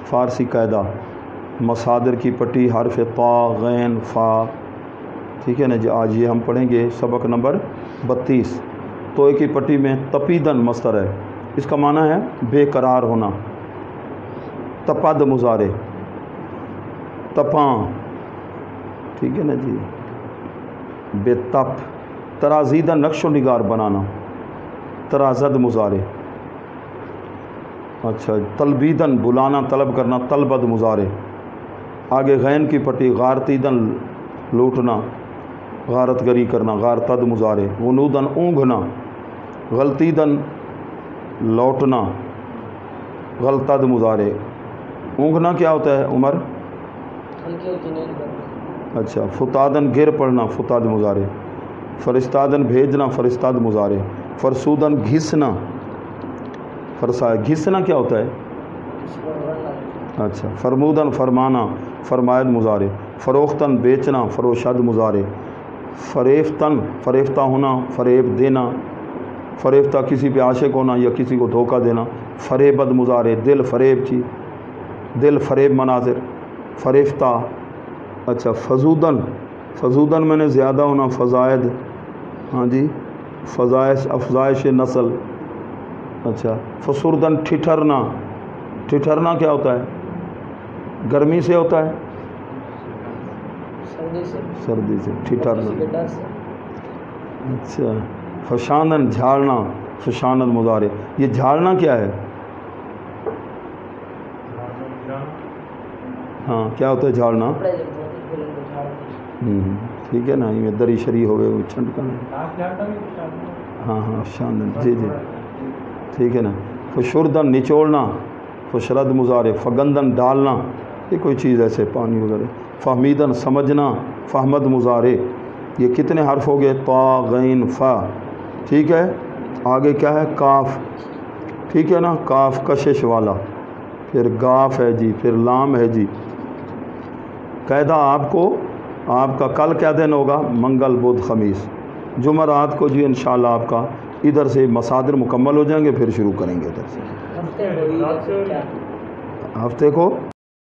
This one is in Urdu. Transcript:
فارسی قاعدہ، مصادر کی پٹی حرف طا غین فا، ٹھیک ہے نا جی. آج یہ ہم پڑھیں گے سبق نمبر 32. توئے کی پٹی میں تپیدن مصدر ہے، اس کا معنی ہے بے قرار ہونا. تپد مضارع، تپاں، ٹھیک ہے نا جی. بے تپ. ترازیدہ نقش و نگار بنانا، ترازد مضارع. اچھا. طلبیدن بلانا طلب کرنا، طلبد مضارع. آگے غین کی پٹی غارتیدن لوٹنا، غارت گری کرنا، غارتد مضارع. غنودن اونگھنا، غلطیدن لوٹنا، غلطد مضارع. اونگھنا کیا ہوتا ہے عمر؟ اچھا. فتادن گر پڑھنا، فتاد مضارع. فرستادن بھیجنا، فرستاد مضارع. فرسودن گھسنا، فرسائے. گھسنا کیا ہوتا ہے؟ اچھا. فرمودن فرمانا، فرمائد مضارع. فروختن بیچنا، فروشد مضارع. فریفتن فریفتہ ہونا، فریب دینا، فریفتہ کسی پہ عاشق ہونا یا کسی کو دھوکہ دینا. فریبد مضارع. دل فریب چی، دل فریب مناظر. فریفتہ. اچھا. فزودن فزودن میں نے زیادہ ہونا، فزائد. ہاں جی. فزائش افزائش نسل. اچھا. فسردن ٹھٹھرنا. ٹھٹھرنا کیا ہوتا ہے؟ گرمی سے ہوتا ہے، سردی سے ٹھٹھرنا. اچھا. فشاندن جھاڑنا، فشاند مضارع. یہ جھاڑنا کیا ہے؟ ہاں کیا ہوتا ہے جھاڑنا؟ ٹھیک ہے نا. یہ دری شری ہوئے وہ چھنٹ کا نہیں. ہاں ہاں شاندن. جی جی ٹھیک ہے نا. فشردن نچوڑنا، فشرد مضارع. فگندن ڈالنا، یہ کوئی چیز ایسے پانی وغیرہ. فہمیدن سمجھنا، فہمد مضارع. یہ کتنے حرف ہو گئے؟ طا غین فا. ٹھیک ہے. آگے کیا ہے؟ کاف. ٹھیک ہے نا. کاف کشش والا، پھر گاف ہے جی، پھر لام ہے جی. قاعدہ آپ کو، آپ کا کل کیا دن ہوگا؟ منگل بدھ خمیس. جمعرات کو جی انشاءاللہ آپ کا ادھر سے مصادر مکمل ہو جائیں گے، پھر شروع کریں گے ادھر سے. ہفتے کو